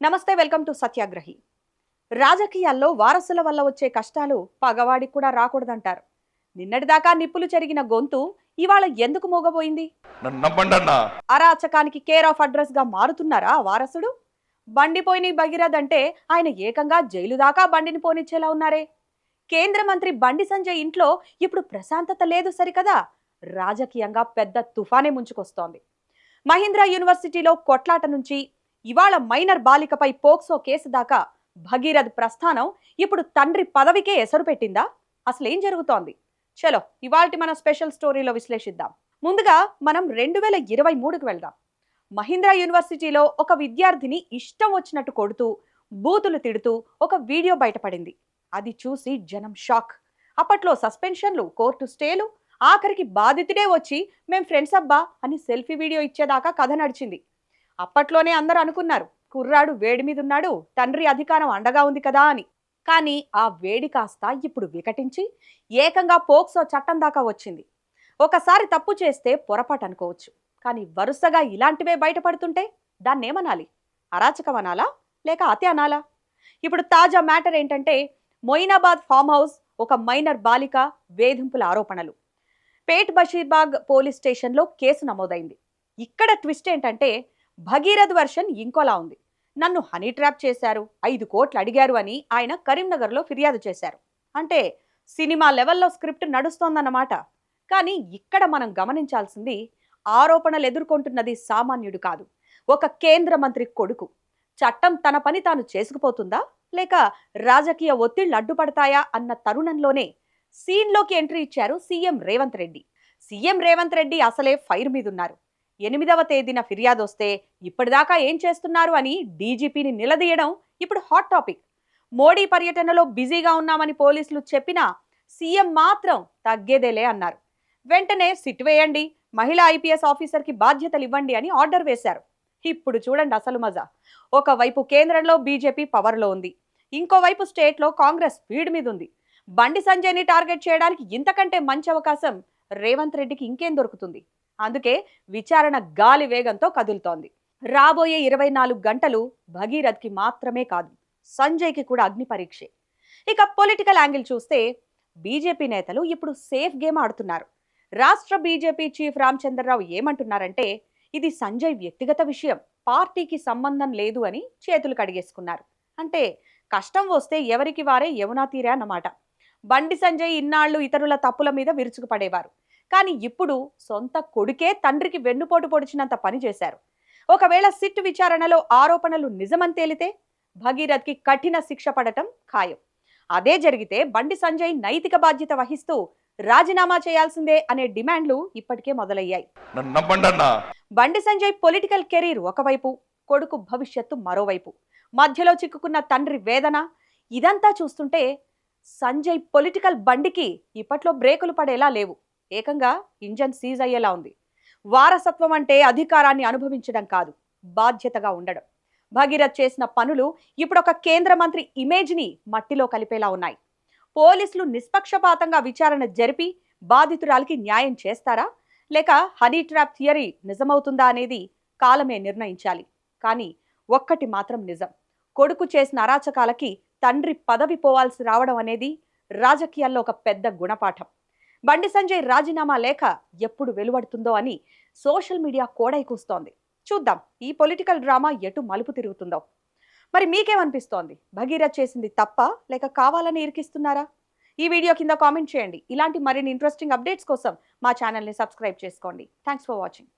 నమస్తే, welcome to సత్యాగ్రహి. రాజకీయాల్లో వారసుల వల్ల వచ్చే కష్టాలు పగవాడికి కూడా రాకూడదంటారు. నిన్నటిదాకా నిప్పులు చెరిగిన గొంతు ఇవాళ ఎందుకు మోగబోయింది? అరాచకానికి కేర్ ఆఫ్ అడ్రస్ గా మారుతున్నారా వారసుడు? బండిపోయిన భగీరథ్ అంటే ఆయన ఏకంగా జైలు దాకా బండిని పోనిచ్చేలా ఉన్నారే. కేంద్ర మంత్రి బండి సంజయ్ ఇంట్లో ఇప్పుడు ప్రశాంతత లేదు సరికదా, రాజకీయంగా పెద్ద తుఫానే ముంచుకొస్తోంది. మహీంద్రా యూనివర్సిటీలో కొట్లాట నుంచి ఇవాళ మైనర్ బాలికపై పోక్సో కేసు దాకా భగీరథ్ ప్రస్థానం ఇప్పుడు తండ్రి పదవికే ఎసరు పెట్టిందా? అసలేం జరుగుతోంది? చలో ఇవాల్టి మన స్పెషల్ స్టోరీలో విశ్లేషిద్దాం. ముందుగా మనం 2023కి వెళ్దాం. మహీంద్రా యూనివర్సిటీలో ఒక విద్యార్థిని ఇష్టం వచ్చినట్టు కొడుతూ బూతులు తిడుతూ ఒక వీడియో బయటపడింది. అది చూసి జనం షాక్. అప్పట్లో సస్పెన్షన్లు, కోర్టు స్టేలు, ఆఖరికి బాధితుడే వచ్చి మేం ఫ్రెండ్స్ అబ్బా అని సెల్ఫీ వీడియో ఇచ్చేదాకా కథ నడిచింది. అప్పట్లోనే అందరూ అనుకున్నారు కుర్రాడు వేడి మీద ఉన్నాడు, తండ్రి అధికారం అండగా ఉంది కదా అని. కానీ ఆ వేడి కాస్త ఇప్పుడు వికటించి ఏకంగా పోక్సో చట్టం దాకా వచ్చింది. ఒకసారి తప్పు చేస్తే పొరపాటు అనుకోవచ్చు, కానీ వరుసగా ఇలాంటివే బయటపడుతుంటే దాన్నేమనాలి? అరాచకం అనాలా లేక అతి అనాలా? ఇప్పుడు తాజా మ్యాటర్ ఏంటంటే, మొయినాబాద్ ఫామ్ హౌస్, ఒక మైనర్ బాలిక వేధింపుల ఆరోపణలు. పేట్ బషీర్బాగ్ పోలీస్ స్టేషన్లో కేసు నమోదైంది. ఇక్కడ ట్విస్ట్ ఏంటంటే, భగీరథ్ వర్షన్ ఇంకోలా ఉంది. నన్ను హనీ ట్రాప్ చేశారు, 5 కోట్లు అడిగారు అని ఆయన కరీంనగర్లో ఫిర్యాదు చేశారు. అంటే సినిమా లెవెల్లో స్క్రిప్ట్ నడుస్తోందన్నమాట. కానీ ఇక్కడ మనం గమనించాల్సింది, ఆరోపణలు ఎదుర్కొంటున్నది సామాన్యుడు కాదు, ఒక కేంద్ర మంత్రి కొడుకు. చట్టం తన పని తాను చేసుకుపోతుందా లేక రాజకీయ ఒత్తిళ్లు అడ్డుపడతాయా అన్న తరుణంలోనే సీన్లోకి ఎంట్రీ ఇచ్చారు సీఎం రేవంత్ రెడ్డి. సీఎం రేవంత్ రెడ్డి అసలే ఫైర్ మీదున్నారు. 8వ తేదీన ఫిర్యాదు వస్తే ఇప్పటిదాకా ఏం చేస్తున్నారు అని డీజీపీని నిలదీయడం ఇప్పుడు హాట్ టాపిక్. మోడీ పర్యటనలో బిజీగా ఉన్నామని పోలీసులు చెప్పినా సీఎం మాత్రం తగ్గేదేలే అన్నారు. వెంటనే సిట్ వేయండి, మహిళా ఐపీఎస్ ఆఫీసర్కి బాధ్యతలు ఇవ్వండి అని ఆర్డర్ వేశారు. ఇప్పుడు చూడండి అసలు మజా. ఒకవైపు కేంద్రంలో బీజేపీ పవర్లో ఉంది, ఇంకోవైపు స్టేట్లో కాంగ్రెస్ స్పీడ్ మీద ఉంది. బండి సంజయ్ని టార్గెట్ చేయడానికి ఇంతకంటే మంచి అవకాశం రేవంత్ రెడ్డికి ఇంకేం దొరుకుతుంది? అందుకే విచారణ గాలి వేగంతో కదులుతోంది. రాబోయే 24 గంటలు భగీరథ్కి మాత్రమే కాదు, సంజయ్కి కూడా అగ్ని పరీక్షే. ఇక పొలిటికల్ యాంగిల్ చూస్తే బీజేపీ నేతలు ఇప్పుడు సేఫ్ గేమ్ ఆడుతున్నారు. రాష్ట్ర బీజేపీ చీఫ్ రామచంద్రరావు ఏమంటున్నారంటే, ఇది సంజయ్ వ్యక్తిగత విషయం, పార్టీకి సంబంధం లేదు అని చేతులు కడిగేసుకున్నారు. అంటే కష్టం వస్తే ఎవరికి వారే యమునా తీరే అన్నమాట. బండి సంజయ్ ఇన్నాళ్లు ఇతరుల తప్పుల మీద విరుచుకుపడేవారు, కానీ ఇప్పుడు సొంత కొడుకే తండ్రికి వెన్నుపోటు పొడిచినంత పని చేశారు. ఒకవేళ సిట్ విచారణలో ఆరోపణలు నిజమని తేలితే భగీరథ్కి కఠిన శిక్ష పడటం ఖాయం. అదే జరిగితే బండి సంజయ్ నైతిక బాధ్యత వహిస్తూ రాజీనామా చేయాల్సిందే అనే డిమాండ్లు ఇప్పటికే మొదలయ్యాయి. బండి సంజయ్ పొలిటికల్ కెరీర్ ఒకవైపు, కొడుకు భవిష్యత్తు మరోవైపు, మధ్యలో చిక్కుకున్న తండ్రి వేదన, ఇదంతా చూస్తుంటే సంజయ్ పొలిటికల్ బండికి ఇప్పట్లో బ్రేకులు పడేలా లేవు. ఏకంగా ఇంజన్ సీజ్ అయ్యేలా ఉంది. వారసత్వం అంటే అధికారాన్ని అనుభవించడం కాదు, బాధ్యతగా ఉండడం. భగీరథ్ చేసిన పనులు ఇప్పుడు ఒక కేంద్ర మంత్రి ఇమేజ్ని మట్టిలో కలిపేలా ఉన్నాయి. పోలీసులు నిష్పక్షపాతంగా విచారణ జరిపి బాధితురాలికి న్యాయం చేస్తారా లేక హనీ ట్రాప్ థియరీ నిజమవుతుందా అనేది కాలమే నిర్ణయించాలి. కానీ ఒక్కటి మాత్రం నిజం, కొడుకు చేసిన అరాచకాలకి తండ్రి పదవి పోవాల్సి రావడం అనేది రాజకీయాల్లో ఒక పెద్ద గుణపాఠం. బండి సంజయ్ రాజీనామా లేఖ ఎప్పుడు వెలువడుతుందో అని సోషల్ మీడియా కోడై కూస్తోంది. చూద్దాం ఈ పొలిటికల్ డ్రామా ఎటు మలుపు తిరుగుతుందో. మరి మీకేమనిపిస్తోంది? భగీరథ్ చేసింది తప్ప లేక కావాలని ఇరికిస్తున్నారా? ఈ వీడియో కింద కామెంట్ చేయండి. ఇలాంటి మరిన్ని ఇంట్రెస్టింగ్ అప్డేట్స్ కోసం మా ఛానల్ని సబ్స్క్రైబ్ చేసుకోండి. Thanks for watching.